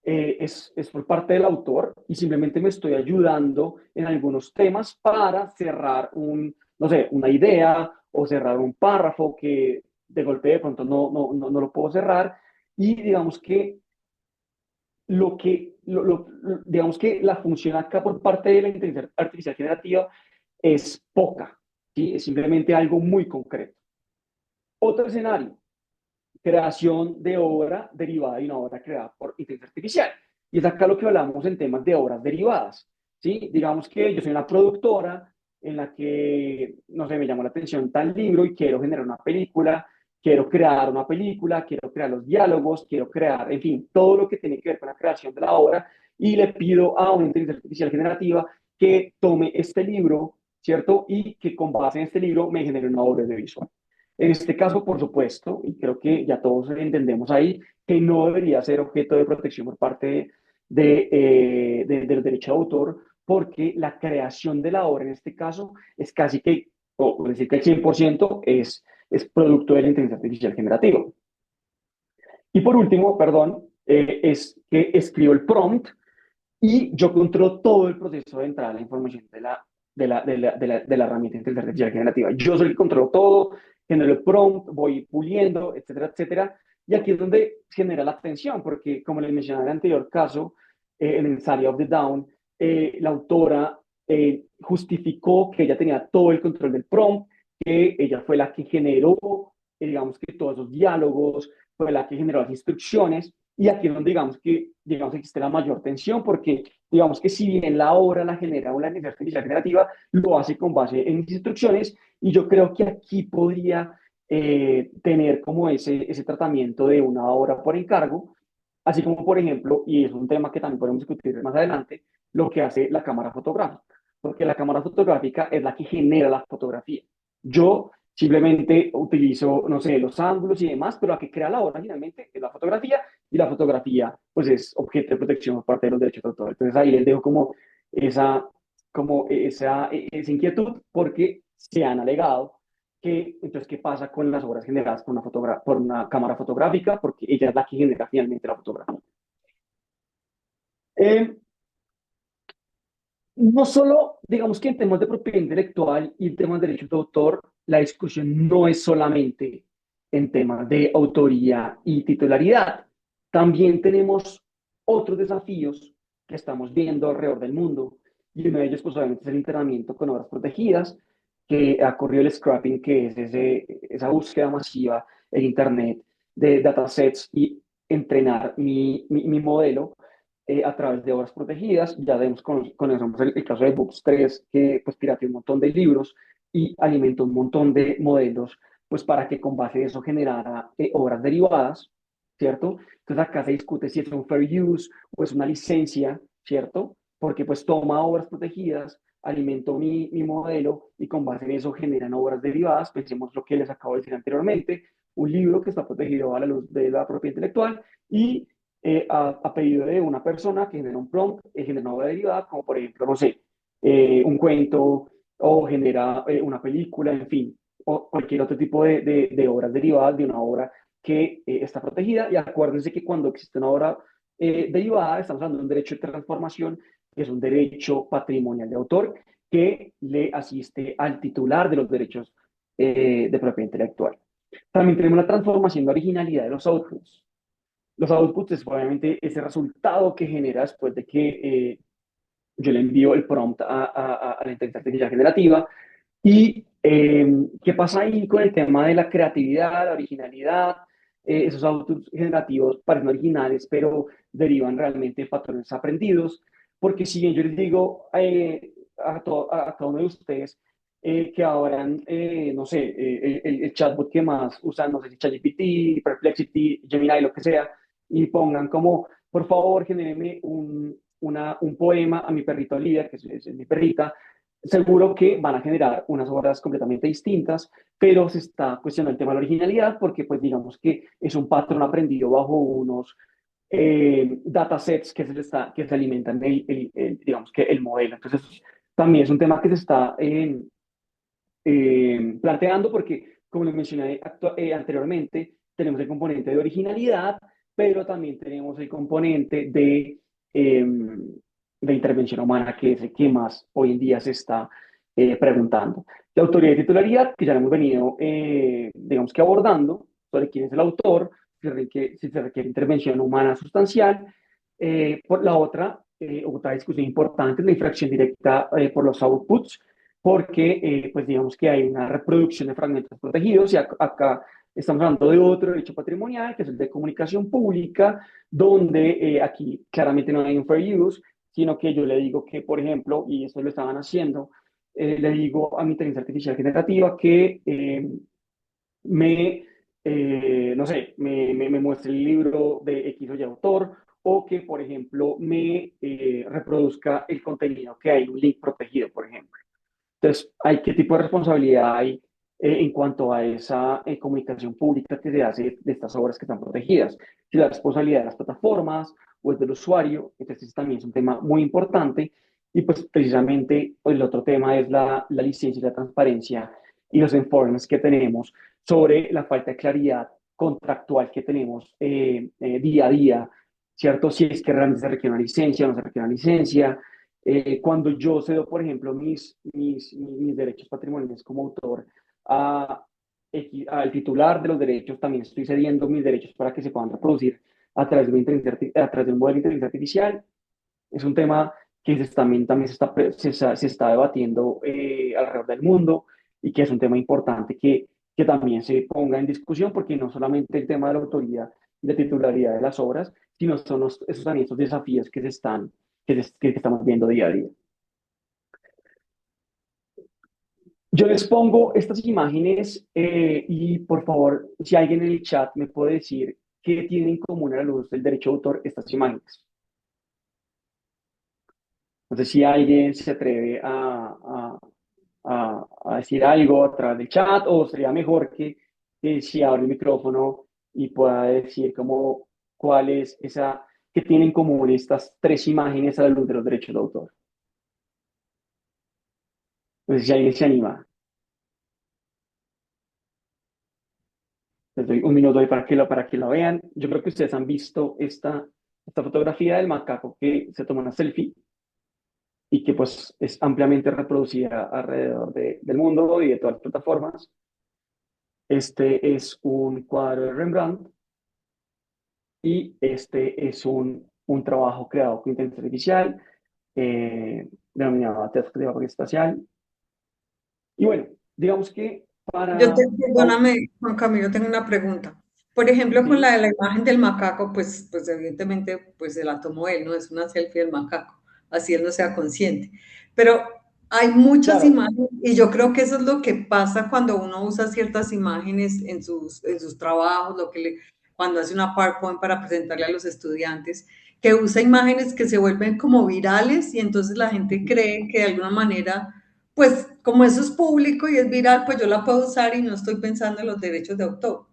es por parte del autor, y simplemente me estoy ayudando en algunos temas para cerrar no sé, una idea o cerrar un párrafo que de golpe de pronto no lo puedo cerrar. Y digamos que digamos que la función acá por parte de la inteligencia artificial generativa es poca, ¿sí? Es simplemente algo muy concreto. Otro escenario, creación de obra derivada de una obra creada por inteligencia artificial. Y es acá lo que hablamos en temas de obras derivadas, ¿sí? Digamos que yo soy una productora en la que, no sé, me llamó la atención tal libro y quiero generar una película, quiero crear una película, quiero crear los diálogos, quiero crear, en fin, todo lo que tiene que ver con la creación de la obra, y le pido a una inteligencia artificial generativa que tome este libro, ¿cierto? Y que con base en este libro me genere una obra de visual. En este caso, por supuesto, y creo que ya todos entendemos ahí, que no debería ser objeto de protección por parte del derecho de autor, porque la creación de la obra en este caso es casi que, o decir que el 100% es producto de la inteligencia artificial generativa. Y por último, perdón, es que escribo el prompt y yo controlo todo el proceso de entrada de la información de la herramienta de inteligencia artificial generativa. Yo soy el que controlo todo, genero el prompt, voy puliendo, etcétera, etcétera. Y aquí es donde genera la atención, porque como les mencioné en el anterior caso, en el Study of the Down, la autora justificó que ella tenía todo el control del prompt, que ella fue la que generó, digamos que todos esos diálogos, fue la que generó las instrucciones. Y aquí es donde digamos, existe la mayor tensión, porque digamos que si bien la obra la genera una inteligencia artificial generativa, lo hace con base en mis instrucciones, y yo creo que aquí podría tener como ese tratamiento de una obra por encargo, así como por ejemplo, y es un tema que también podemos discutir más adelante, lo que hace la cámara fotográfica, porque la cámara fotográfica es la que genera la fotografía. Yo simplemente utilizo, no sé, los ángulos y demás, pero la que crea la obra finalmente es la fotografía, y la fotografía pues es objeto de protección por parte de los derechos de autor. Entonces ahí les dejo esa, esa inquietud, porque se han alegado que, entonces, ¿qué pasa con las obras generadas por una cámara fotográfica? Porque ella es la que genera finalmente la fotografía. Eh, no solo, digamos que en temas de propiedad intelectual y en temas de derechos de autor, la discusión no es solamente en temas de autoría y titularidad. También tenemos otros desafíos que estamos viendo alrededor del mundo, y uno de ellos, pues obviamente, es el internamiento con obras protegidas, que ha ocurrido el scrapping, que es esa búsqueda masiva en Internet de datasets, y entrenar mi modelo a través de obras protegidas. Ya vemos conocemos el caso de Books 3, que pues pirateó un montón de libros y alimentó un montón de modelos, pues para que con base en eso generara obras derivadas, ¿cierto? Entonces acá se discute si es un fair use o es una licencia, ¿cierto? Porque pues toma obras protegidas, alimento mi modelo y con base en eso generan obras derivadas. Pensemos lo que les acabo de decir anteriormente, un libro que está protegido a la luz de la propiedad intelectual y a pedido de una persona que genera un prompt, genera una obra derivada, como por ejemplo, no sé, un cuento o genera una película, en fin, o cualquier otro tipo de obras derivadas de una obra que está protegida. Y acuérdense que cuando existe una obra derivada, estamos hablando de un derecho de transformación, que es un derecho patrimonial de autor que le asiste al titular de los derechos de propiedad intelectual. También tenemos la transformación de originalidad de los outputs. Los outputs es obviamente ese resultado que genera después de que yo le envío el prompt a la inteligencia artificial generativa. ¿Y qué pasa ahí con el tema de la creatividad, la originalidad? Esos outputs generativos parecen originales, pero derivan realmente de patrones aprendidos, porque si bien yo les digo a cada uno de ustedes que abran, no sé, el chatbot que más usan, no sé si ChatGPT, Perplexity, Gemini, lo que sea, y pongan como, por favor, genéreme un poema a mi perrito líder, que es mi perrita, seguro que van a generar unas obras completamente distintas, pero se está cuestionando el tema de la originalidad porque, pues, digamos que es un patrón aprendido bajo unos datasets que se alimentan digamos que el modelo. Entonces, también es un tema que se está planteando porque, como les mencioné anteriormente, tenemos el componente de originalidad, pero también tenemos el componente eh, de intervención humana, que es el que más hoy en día se está preguntando. La autoridad de titularidad, que ya lo hemos venido, digamos que abordando, sobre quién es el autor, si se requiere intervención humana sustancial. Por la otra discusión importante es la infracción directa por los outputs, porque pues digamos que hay una reproducción de fragmentos protegidos y acá estamos hablando de otro derecho patrimonial, que es el de comunicación pública, donde aquí claramente no hay un fair use, sino que yo le digo que, por ejemplo, y esto lo estaban haciendo, le digo a mi inteligencia artificial generativa que no sé, me muestre el libro de X o Y autor, o que, por ejemplo, me reproduzca el contenido que hay, un link protegido, por ejemplo. Entonces, ¿hay qué tipo de responsabilidad hay en cuanto a esa comunicación pública que se hace de estas obras que están protegidas? Si la responsabilidad de las plataformas o es del usuario, entonces también es un tema muy importante. Y pues precisamente el otro tema es la licencia y la transparencia y los informes que tenemos sobre la falta de claridad contractual que tenemos día a día, ¿cierto? Si es que realmente se requiere una licencia o no se requiere una licencia, cuando yo cedo, por ejemplo, mis derechos patrimoniales como autor a, al titular de los derechos, también estoy cediendo mis derechos para que se puedan reproducir a través de un modelo de inteligencia artificial. Es un tema que también se está debatiendo alrededor del mundo y que es un tema importante que también se ponga en discusión porque no solamente el tema de la autoría y la titularidad de las obras, sino son esos también esos desafíos que estamos viendo día a día. Yo les pongo estas imágenes y por favor, si alguien en el chat me puede decir qué tienen en común a la luz del derecho de autor estas imágenes. No sé si alguien se atreve a decir algo a través del chat o sería mejor que si abre el micrófono y pueda decir como cuál es esa que tienen en común estas tres imágenes a la luz de los derechos de autor. No sé si alguien se anima. Les doy un minuto ahí para que lo vean. Yo creo que ustedes han visto esta fotografía del macaco que se toma una selfie y que pues es ampliamente reproducida alrededor del mundo y de todas las plataformas. Este es un cuadro de Rembrandt y este es un trabajo creado con inteligencia artificial denominado Teatro de Vapor Espacial. Y bueno, digamos que para... Perdóname, Juan Camilo, tengo una pregunta. Por ejemplo, con la Sí, de la imagen del macaco, pues evidentemente pues se la tomó él, no es una selfie del macaco, así él no sea consciente. Pero hay muchas claro, imágenes y yo creo que eso es lo que pasa cuando uno usa ciertas imágenes en sus trabajos, cuando hace una PowerPoint para presentarle a los estudiantes, que usa imágenes que se vuelven como virales y entonces la gente cree que de alguna manera, pues como eso es público y es viral, pues yo la puedo usar y no estoy pensando en los derechos de autor.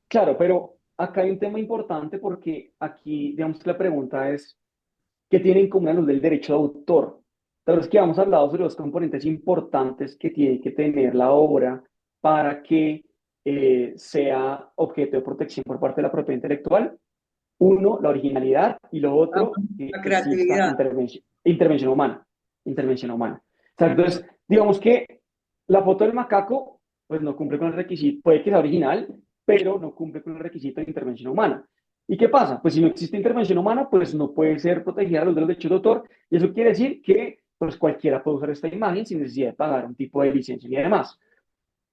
Claro, pero acá hay un tema importante porque aquí, digamos que la pregunta es, ¿qué tiene en común a los del derecho de autor? Tal vez que hemos hablado sobre los componentes importantes que tiene que tener la obra para que sea objeto de protección por parte de la propiedad intelectual. Uno, la originalidad, y lo otro, que La exista creatividad. intervención humana. Intervención humana. O sea, entonces, digamos que la foto del macaco, pues no cumple con el requisito, puede que sea original, pero no cumple con el requisito de intervención humana. ¿Y qué pasa? Pues si no existe intervención humana, pues no puede ser protegida a los derechos de autor, y eso quiere decir que pues cualquiera puede usar esta imagen sin necesidad de pagar un tipo de licencia ni demás.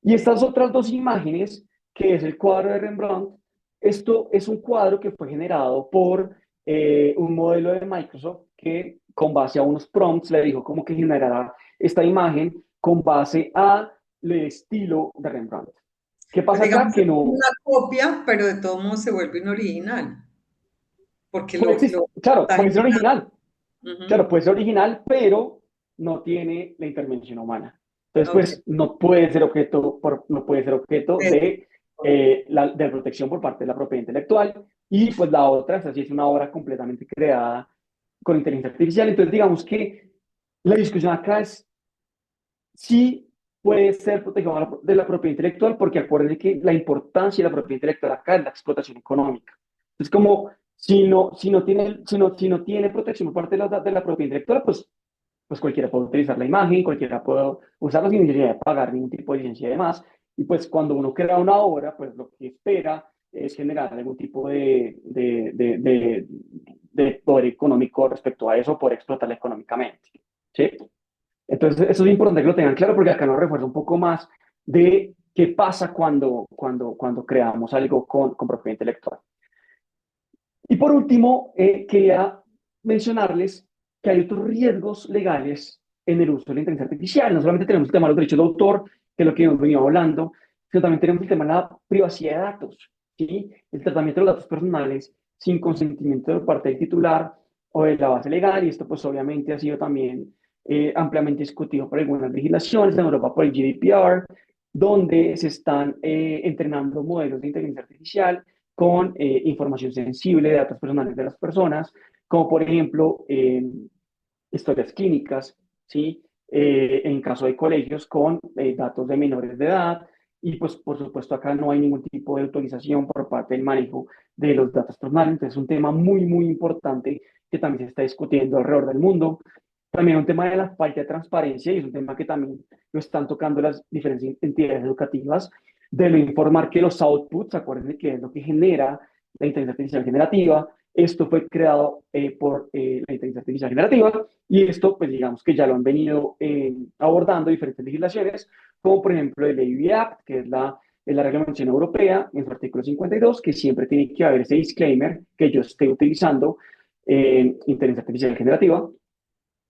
Y estas otras dos imágenes, que es el cuadro de Rembrandt, esto es un cuadro que fue generado por un modelo de Microsoft que con base a unos prompts le dijo cómo que generará esta imagen con base a el estilo de Rembrandt. ¿Qué Pues pasa acá? digamos, es Que no una copia, pero de todos modos se vuelve inoriginal, porque puede existir, lo claro, está puede ser generando. original, Ujú. claro, puede ser original, pero no tiene la intervención humana. Entonces, Ok. pues no puede ser objeto, no puede ser objeto de, de protección por parte de la propiedad intelectual. Y pues la otra, es así, es una obra completamente creada con inteligencia artificial. Entonces, digamos que la discusión acá es si puede ser protegido de la propiedad intelectual, porque acuérdense que la importancia de la propiedad intelectual acá es la explotación económica. Es como si no tiene protección por parte de la propiedad intelectual, pues cualquiera puede utilizar la imagen, cualquiera puede usarla sin necesidad de pagar ningún tipo de licencia y demás. Y pues cuando uno crea una obra, pues lo que espera es generar algún tipo de poder económico respecto a eso, poder explotarla económicamente. ¿Sí? Entonces, eso es importante que lo tengan claro porque acá nos refuerza un poco más de qué pasa cuando creamos algo con propiedad intelectual. Y por último, quería mencionarles que hay otros riesgos legales en el uso de la inteligencia artificial. No solamente tenemos el tema de los derechos de autor, que es lo que hemos venido hablando, sino también tenemos el tema de la privacidad de datos, ¿sí? El tratamiento de los datos personales sin consentimiento de parte del titular o de la base legal, y esto pues obviamente ha sido también ampliamente discutido por algunas legislaciones en Europa por el GDPR, donde se están entrenando modelos de inteligencia artificial con información sensible de datos personales de las personas, como por ejemplo historias clínicas, ¿sí? En caso de colegios con datos de menores de edad, y pues por supuesto acá no hay ningún tipo de autorización por parte del manejo de los datos personales, entonces es un tema muy, muy importante que también se está discutiendo alrededor del mundo. También un tema de la falta de transparencia, y es un tema que también lo están tocando las diferentes entidades educativas, de no informar que los outputs, acuérdense que es lo que genera la inteligencia artificial generativa, esto fue creado por la inteligencia artificial generativa, y esto, pues digamos que ya lo han venido abordando diferentes legislaciones, como por ejemplo el ABI Act, que es la reglamentación europea, en su artículo 52, que siempre tiene que haber ese disclaimer que yo esté utilizando inteligencia artificial generativa,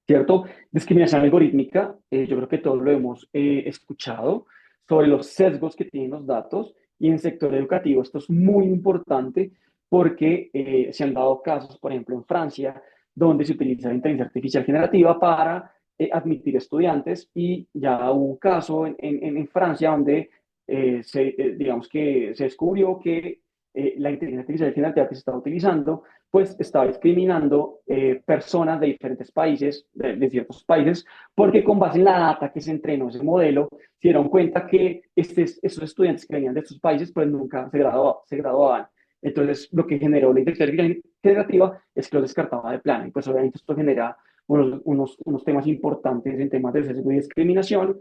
¿cierto? Discriminación algorítmica, yo creo que todos lo hemos escuchado, sobre los sesgos que tienen los datos, y en el sector educativo esto es muy importante porque se han dado casos, por ejemplo, en Francia, donde se utiliza la inteligencia artificial generativa para admitir estudiantes, y ya hubo un caso en Francia donde digamos que se descubrió que la inteligencia artificial generativa que se estaba utilizando pues estaba discriminando personas de diferentes países, de ciertos países, porque con base en la data que se entrenó ese modelo, se dieron cuenta que esos estudiantes que venían de estos países pues nunca se graduaban. Entonces, lo que generó la inteligencia generativa es que los descartaba de plano. Y pues obviamente esto genera unos temas importantes en temas de sesgo y discriminación.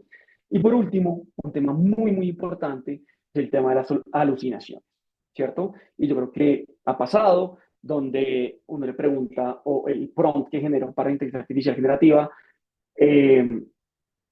Y por último, un tema muy, muy importante es el tema de las alucinaciones, ¿cierto? Y yo creo que ha pasado donde uno le pregunta, o el prompt que generó para inteligencia artificial generativa, le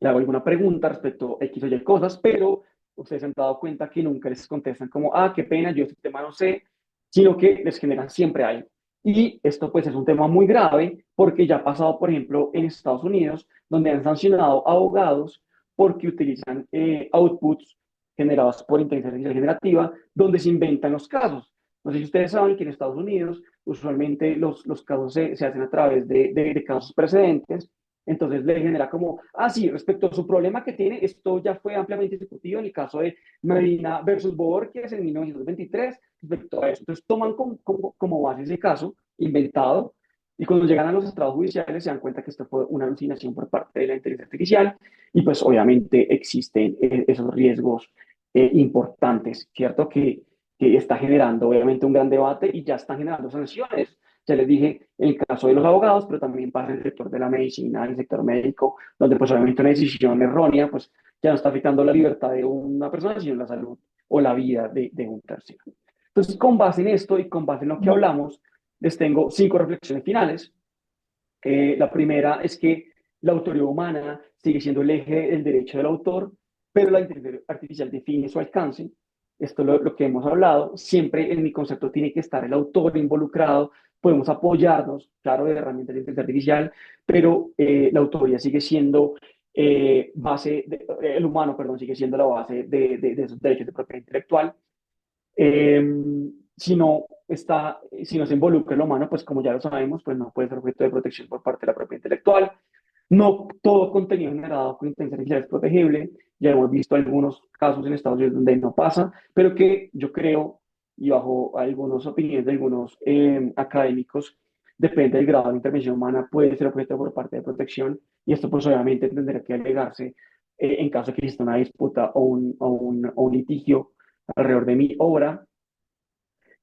hago alguna pregunta respecto a X o Y cosas, pero ustedes se han dado cuenta que nunca les contestan como, ah, qué pena, yo este tema no sé, sino que les generan siempre algo. Y esto pues es un tema muy grave porque ya ha pasado, por ejemplo, en Estados Unidos, donde han sancionado a abogados porque utilizan outputs generados por inteligencia artificial generativa, donde se inventan los casos. No sé si ustedes saben que en Estados Unidos usualmente los casos se hacen a través de casos precedentes, entonces le genera como, ah, sí, respecto a su problema que tiene, esto ya fue ampliamente discutido en el caso de Medina versus Borges en 1923, respecto a eso. Entonces toman como base ese caso inventado y cuando llegan a los estrados judiciales se dan cuenta que esto fue una alucinación por parte de la inteligencia artificial y pues obviamente existen esos riesgos importantes, ¿cierto? Que está generando obviamente un gran debate y ya están generando sanciones. Ya les dije, en el caso de los abogados, pero también pasa en el sector de la medicina, en el sector médico, donde pues obviamente una decisión errónea pues ya no está afectando la libertad de una persona, sino la salud o la vida de un tercero. Entonces, con base en esto y con base en lo que hablamos, les tengo 5 reflexiones finales. La primera es que la autoría humana sigue siendo el eje del derecho del autor, pero la inteligencia artificial define su alcance. Esto es lo que hemos hablado. Siempre en mi concepto tiene que estar el autor involucrado. Podemos apoyarnos, claro, de herramientas de inteligencia artificial, pero la autoría sigue siendo el humano, perdón, sigue siendo la base de esos derechos de propiedad intelectual. Eh, si no se involucra el humano, pues como ya lo sabemos, pues no puede ser objeto de protección por parte de la propiedad intelectual. No todo contenido generado con inteligencia artificial es protegible. Ya hemos visto algunos casos en Estados Unidos donde no pasa, pero que yo creo, y bajo algunas opiniones de algunos académicos, depende del grado de intervención humana, puede ser objeto por parte de protección. Y esto pues obviamente tendrá que alegarse en caso de que exista una disputa o un litigio alrededor de mi obra.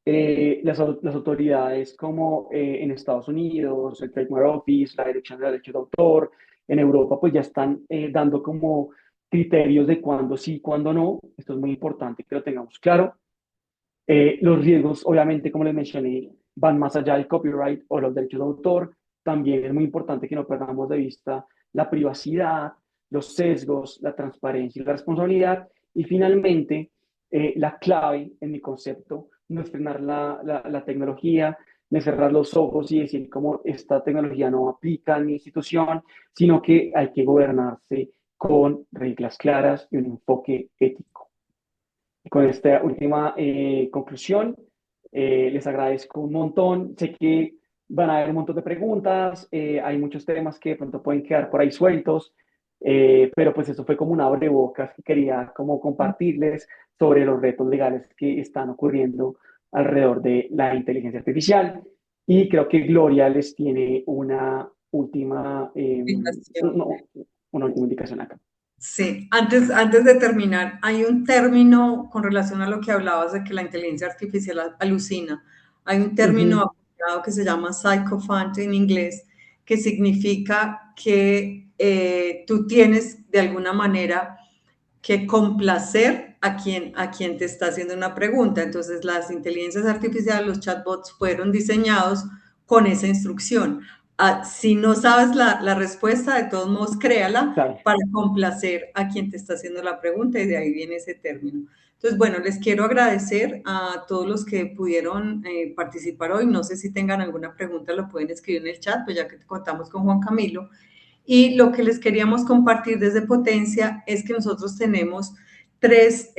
Las autoridades como en Estados Unidos, el Trademark Office, la Dirección de Derechos de Autor, en Europa, pues ya están dando como criterios de cuándo sí, cuándo no. Esto es muy importante que lo tengamos claro. Los riesgos, obviamente, como les mencioné, van más allá del copyright o los derechos de autor. También es muy importante que no perdamos de vista la privacidad, los sesgos, la transparencia y la responsabilidad. Y finalmente, la clave en mi concepto no es frenar la tecnología, no es cerrar los ojos y decir cómo esta tecnología no aplica en mi institución, sino que hay que gobernarse con reglas claras y un enfoque ético. Con esta última conclusión, les agradezco un montón. Sé que van a haber un montón de preguntas, hay muchos temas que de pronto pueden quedar por ahí sueltos, pero pues esto fue como una abrebocas que quería como compartirles sobre los retos legales que están ocurriendo alrededor de la inteligencia artificial. Y creo que Gloria les tiene Invitación. una última indicación acá. Sí, antes de terminar, hay un término con relación a lo que hablabas de que la inteligencia artificial alucina. Hay un término Ujú. apropiado que se llama sycophant en inglés, que significa que tú tienes de alguna manera que complacer a quien te está haciendo una pregunta. Entonces, las inteligencias artificiales, los chatbots, fueron diseñados con esa instrucción. Si no sabes la respuesta, de todos modos, créala Claro. para complacer a quien te está haciendo la pregunta y de ahí viene ese término. Entonces, bueno, les quiero agradecer a todos los que pudieron participar hoy. No sé si tengan alguna pregunta, lo pueden escribir en el chat, pues ya que contamos con Juan Camilo. Y lo que les queríamos compartir desde Potencia es que nosotros tenemos tres,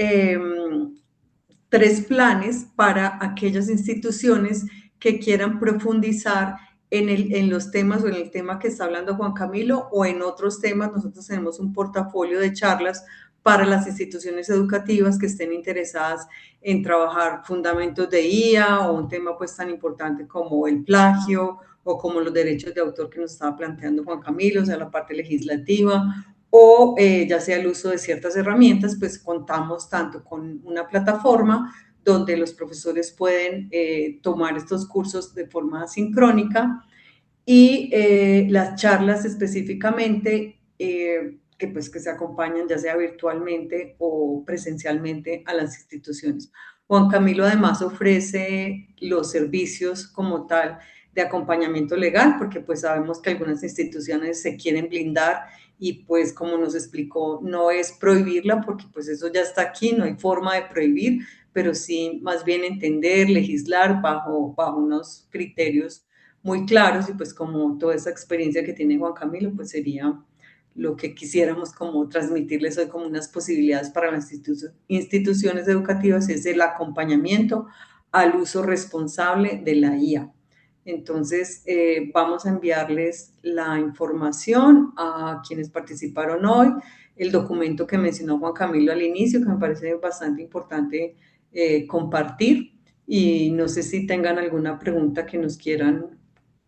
tres planes para aquellas instituciones que quieran profundizar en los temas o en el tema que está hablando Juan Camilo o en otros temas. Nosotros tenemos un portafolio de charlas para las instituciones educativas que estén interesadas en trabajar fundamentos de IA o un tema pues tan importante como el plagio o como los derechos de autor que nos estaba planteando Juan Camilo, o sea, la parte legislativa, o ya sea el uso de ciertas herramientas, pues contamos tanto con una plataforma donde los profesores pueden tomar estos cursos de forma sincrónica y las charlas específicamente que se acompañan ya sea virtualmente o presencialmente a las instituciones. Juan Camilo además ofrece los servicios como tal de acompañamiento legal, porque pues sabemos que algunas instituciones se quieren blindar y pues como nos explicó, no es prohibirla porque pues eso ya está aquí, no hay forma de prohibir, pero sí más bien entender, legislar bajo unos criterios muy claros y pues como toda esa experiencia que tiene Juan Camilo, pues sería lo que quisiéramos como transmitirles hoy como unas posibilidades para las instituciones educativas, es el acompañamiento al uso responsable de la IA. Entonces, vamos a enviarles la información a quienes participaron hoy, el documento que mencionó Juan Camilo al inicio, que me parece bastante importante compartir, y no sé si tengan alguna pregunta que nos quieran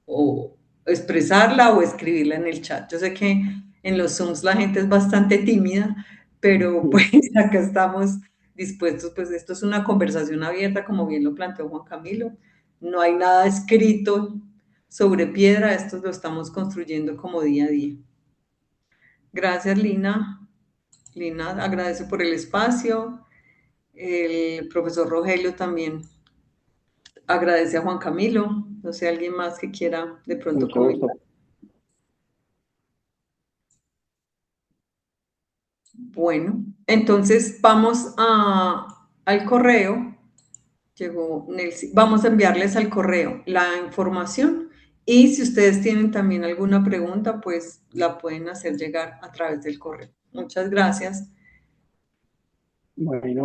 o expresarla o escribirla en el chat. Yo sé que en los Zooms la gente es bastante tímida, pero pues acá estamos dispuestos, pues esto es una conversación abierta, como bien lo planteó Juan Camilo. No hay nada escrito sobre piedra, esto lo estamos construyendo como día a día. Gracias, Lina. Lina, agradece por el espacio. El profesor Rogelio también agradece a Juan Camilo. No sé, alguien más que quiera de Con pronto mucho comentar. gusto. Bueno, entonces vamos al correo. Llegó Nelsi. Vamos a enviarles al correo la información y si ustedes tienen también alguna pregunta, pues la pueden hacer llegar a través del correo. Muchas gracias. Bueno.